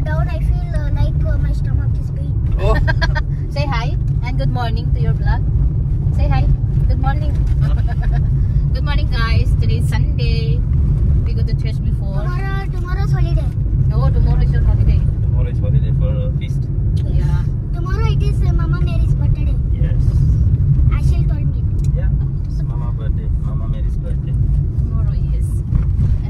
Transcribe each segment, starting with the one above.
down, I feel like my stomach is pain. Oh. Say hi and good morning to your vlog. Say hi. Good morning. Good morning, guys. Today is Sunday. We go to church before. Tomorrow's holiday. No, tomorrow is your holiday. Tomorrow is holiday for feast. Yeah. Tomorrow it is Mama Mary's birthday. Yes. Ashil told me. Yeah. It's Mama birthday. Mama Mary's birthday. Tomorrow is.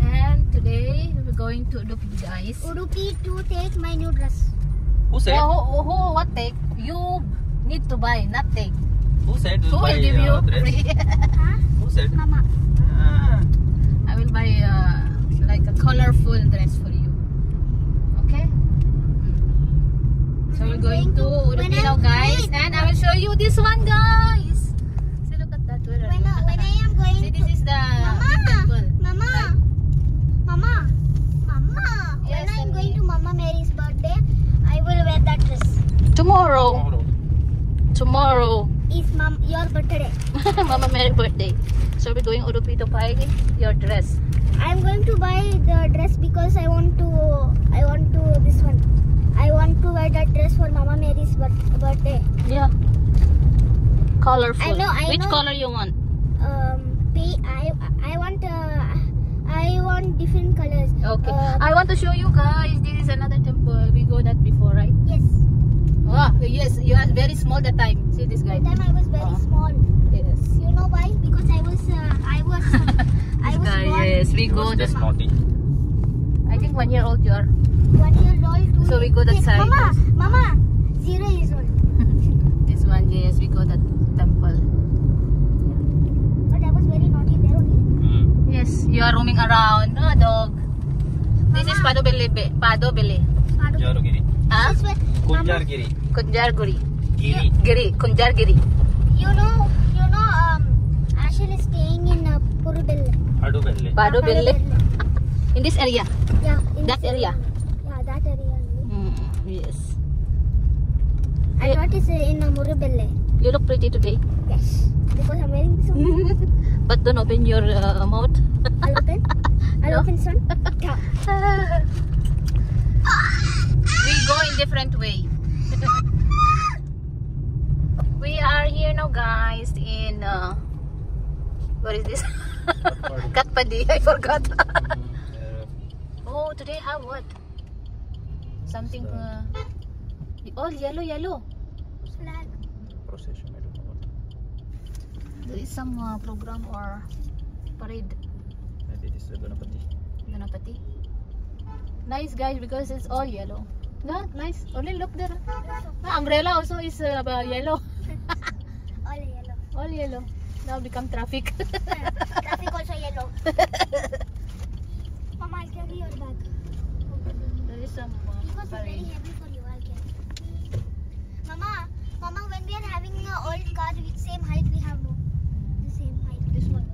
And today we're going to Udupi, guys. Udupi to take my new dress. Who said? Who what take? You need to buy, not take. Who said? Who will give you dress? free? Huh? Who said? Mama. Ah. I will buy like a colorful dress for you. Okay? So we're going to Udupi now, guys. And I will show you this one, guys. See, look at that. Where are When you? I am going See, this is the big Mama. temple. Mama. Mama. Mama. Yes, When I am Andy. going to Mama Mary's birthday, I will wear that dress. Tomorrow. Tomorrow. It's your birthday. Mama Mary birthday. So we're going Udupi to buy your dress. I'm going to buy the dress because I want to this one. I want to wear that dress for Mama Mary's birthday. Yeah. Colorful. I Which know. color you want? I want different colors. Okay. I want to show you guys. This is another temple. We go that before, right? Yes. Oh, yes. You are very small that time. See this guy. That time I was very small. Yes. You know why? Because I was Guy, born yes. We He go. was just naughty. I think 1 year old you are. 1 year old. So we go that side. Mama, 0 years old. This one, yes. We go that temple. But I was very naughty there only. Yes. You are roaming around. No, dog. This is Padobele. Padobele. Kunjargiri. Huh? This way, Mama, Kunjargiri. Kunjarguri. Giri. Giri. Kunjargiri. you know, Ashil is staying in Purubelle. Adubelle. Padobele. In this area. Yeah, in That this area. Yeah, that area only. Yes. I thought it's in Murubelle. You look pretty today. Yes, because I'm wearing this one. But don't open your mouth. I'll open. I'll open this one. Yeah. We go in different way. We are here now, guys, in what is this? Katpadi. I forgot. Oh, today have what? Something. Oh, yellow. Flag. Procession. I don't know what. There is some program or parade. Maybe this is Ganapati. Ganapati. Nice, guys, because it's all yellow. No, nice. Only look there. Umbrella also is yellow. All yellow. All yellow. Now become traffic. Traffic also yellow. Mama, I'll carry your bag. There is some Because it's very parade. heavy for you, I'll carry. Mama, when we are having an old car with same height, we have no. The same height. This one.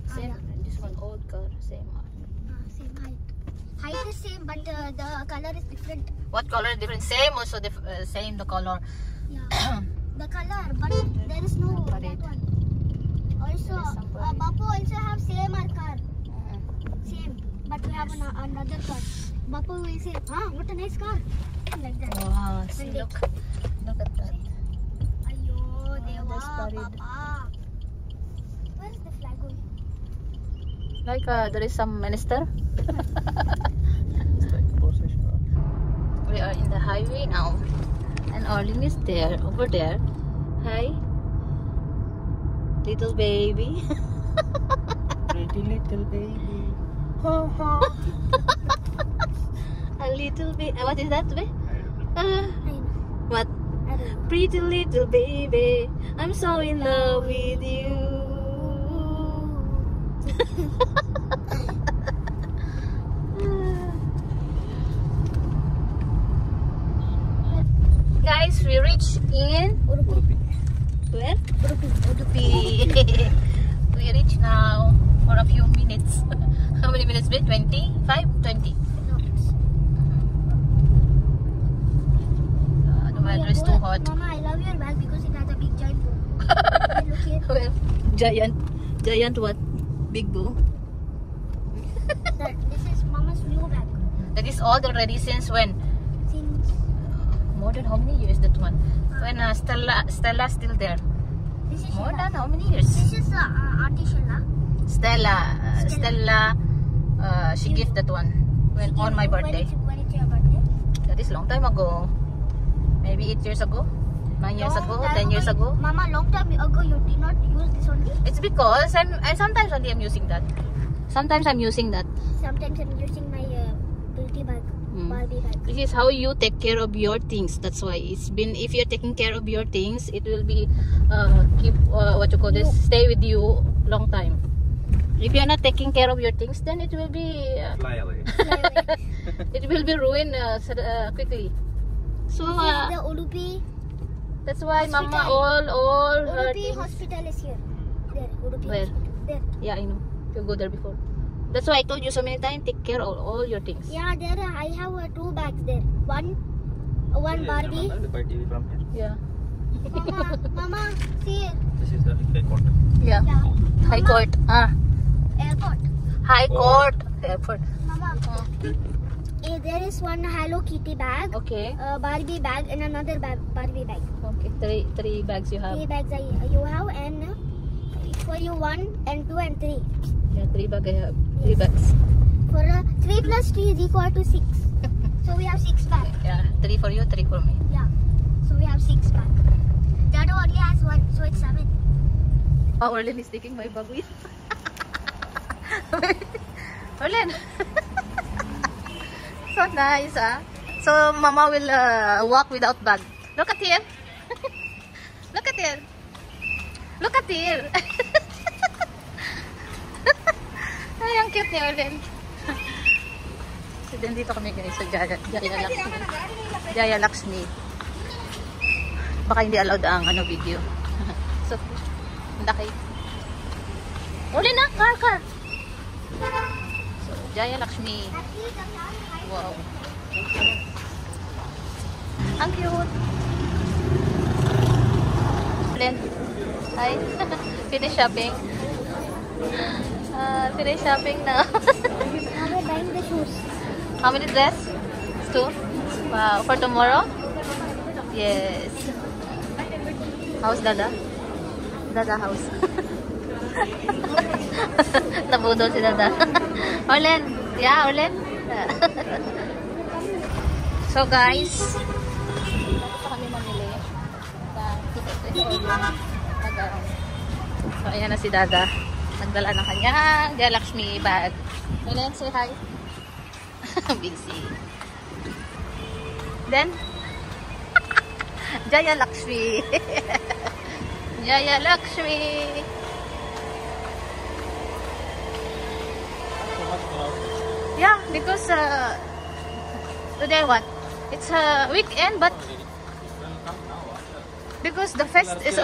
Ah, Same. yeah. This one old car. Same. Same height. Height is same, but the color is different. What color is different? Same also same the color. Yeah. The color, but there is no that Parade. one. Also, There is some parade. Bapu also have same our car. Same, but we have another car. Bapu will say, what a nice car. Like that. Wow. See, And look at that. Ayo, this Deva, parade. Papa. Where is the flag going? Like there is some minister. It's like procession. We are in the highway now, and Arlene is there, over there. Hi, little baby. Pretty little baby. A little bit. What is that, babe? I don't know. I know. What? I don't know. Pretty little baby, I'm so in love with you. Guys, we reached in Udupi. where? Udupi. We reach now for a few minutes. How many minutes? 25? 20. The weather is too hot. Mama, I love your bag because it has a big giant bow. Look here. Well, giant what? Big boo. This is Mama's new bag. That is old already since when? Since More than how many years that one? When Stella's still there. this is More Sheila. than how many years? This is Auntie Sheila. Stella. She gave that one when on my birthday. When it's your birthday? That is long time ago. Maybe 8 years ago, 9 years ago, Long 10 time years ago. Mama, long time ago you did not use this only. It's because I sometimes only I'm using that. Sometimes I'm using that. Sometimes I'm using my beauty bag, Barbie bag. This is how you take care of your things. That's why it's been. If you're taking care of your things, it will be keep what you call this, stay with you long time. If you're not taking care of your things, then it will be Fly away. it will be ruined quickly. So This is the Udupi. that's why Mama hospital. all her Udupi things. hospital is here. There, Udupi Where? hospital. There. Yeah, I know. You go there before. That's why I told you so many times. Take care of all your things. Yeah, there I have 2 bags there. One Barbie. The TV from here. Yeah. Mama, see This is the airport. Yeah. Yeah. High Mama, court. Airport. High court. Airport. Mama, there is one Hello Kitty bag, Okay. Barbie bag, and another Barbie bag. Okay. Three bags you have. 3 bags you have, and for you 1 and 2 and 3. Yeah, 3 bags I have. 3 bags. For 3 plus 3 is equal to 6. So we have 6 bags. Yeah. 3 for you, 3 for me. Yeah. So we have 6 bags. Dad only has 1, so it's 7. Oh, Orlin is taking my bag with. Orlin. So nice, ah. So Mama will walk without bag. Look at here. Look at here. Look at here. Ay, ang cute ni Orlin. So, dito kami guys sa Jaya Lakshmi. Baka hindi allowed ang video. So, laki. Orlin na, car. So, Jaya Lakshmi. Wow. Ang cute. Orlin. Hi. Finish shopping. Finish shopping na. Now we're buying the shoes. How many dress? 2? Wow. For tomorrow? Yes. House Dada? Dada house. Nabudol si Dada. Orlen. Yeah, Orlen. So guys, dito kami mamili. So ayan na si Dada. Nagdala ng kanyang Jaya Lakshmi bag. Orlen, say hi. Big C. Then, Jaya Lakshmi. Jaya Lakshmi. Yeah, because today what? It's a weekend, but because the fest is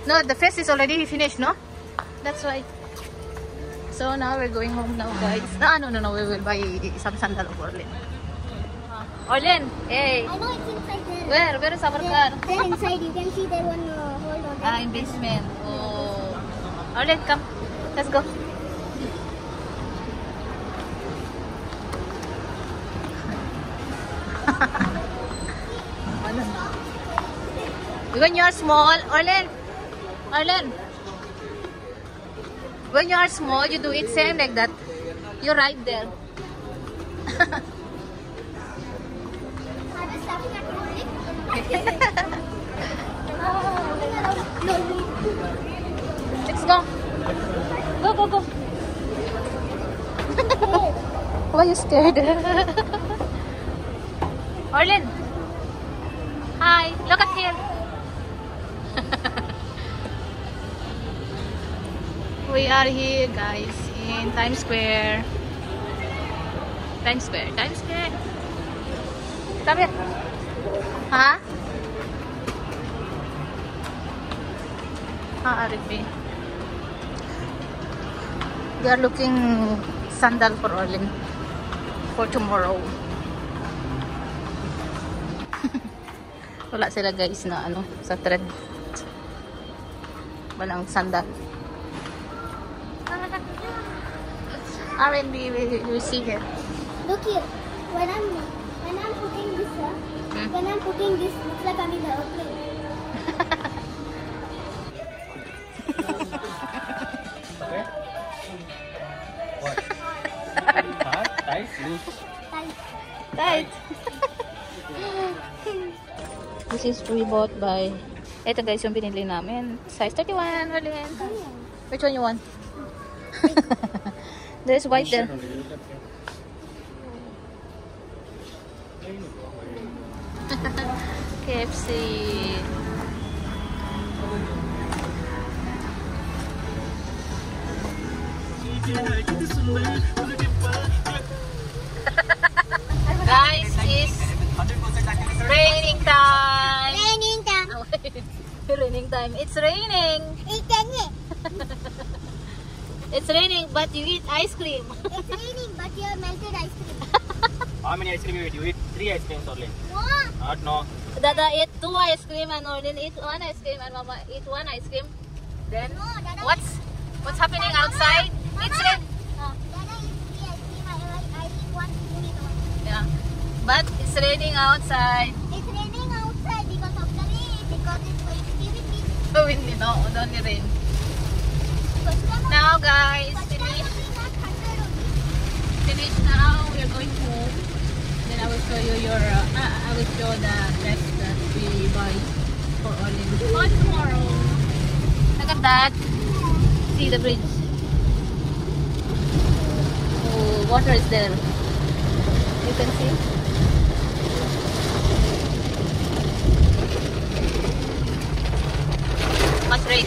no, the fest is already finished, no? That's why. So now we're going home now, guys. No, we will buy some sandal of Orlen. Orlen, hey. I know it's inside there. Where is our car? There inside, you can see there one hold on. Ah, in basement. Oh. Orlen, come. Let's go. When you are small, Orlen. When you are small, you do it same like that. You ride there. I was laughing at you. Let's go. Go. Why are you scared? Orlen. Hi. Look at here. We are here, guys, in Times Square. Times Square. Come here. Huh? Arifi. We are looking sandal for Orlen for tomorrow. Wala sila guys na sa thread. Walang sandal. R&B we see here. Look here. When I'm putting this, Hmm? when I'm putting this, looks like I'm in the airplane. Okay? What? Hard? Tight? Loose? Tight. Tight. This is we bought by... Ito guys yung binili namin. Size 31, Marlene. Which one you want? There's white there. KFC. Guys, it's raining time. Raining time. Raining time. It's raining. It's raining. It's raining, but you eat ice cream. It's raining, but you have melted ice cream. How many ice cream you eat? You eat 3 ice creams only. What? Not no. Dada eat 2 ice cream and Orlin eat 1 ice cream and Mama eat 1 ice cream. Then No, Dada. what's happening outside? It's rain. Dada eats 3 ice cream. I eat 1. You eat 1. Yeah, but it's raining outside. It's raining outside because of the rain. Because it's going to be windy. Oh, windy, no, only rain. First time Now, guys, only not 100 only. finish now. We're going home. Then I will show you I will show the dress that we buy for Orlin on tomorrow. Look at that. See the bridge. Oh, water is there. You can see. Much rain.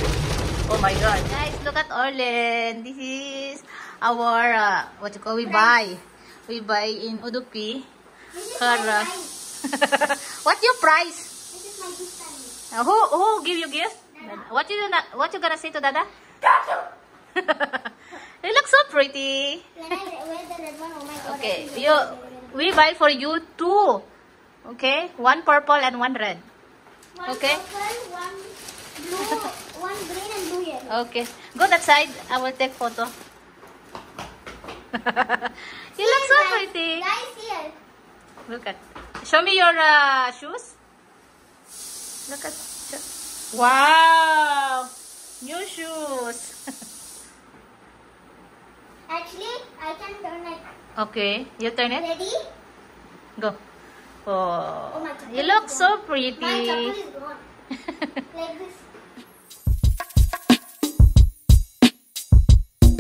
Oh my god. Guys, look at Orlin. This is our what you call we buy in Udupi. This is Her, my prize. what's your price? This is my gift time. Who give you gift? What you gonna say to Dada? You look so pretty. When I wear the red one, oh my god. Okay, I feel we buy for you 2. Okay, 1 purple and 1 red. One Okay. purple, one blue, one green and blue yellow. Okay, go that side. I will take photo. You look so Guys, pretty. Guys, here. Look at. Show me your shoes. Look at. Wow, new shoes. Actually, I can turn it. Okay, you turn it. Ready? Go. Oh, Oh, my chappal you look is so gone. My pretty. chappal is gone. Like this.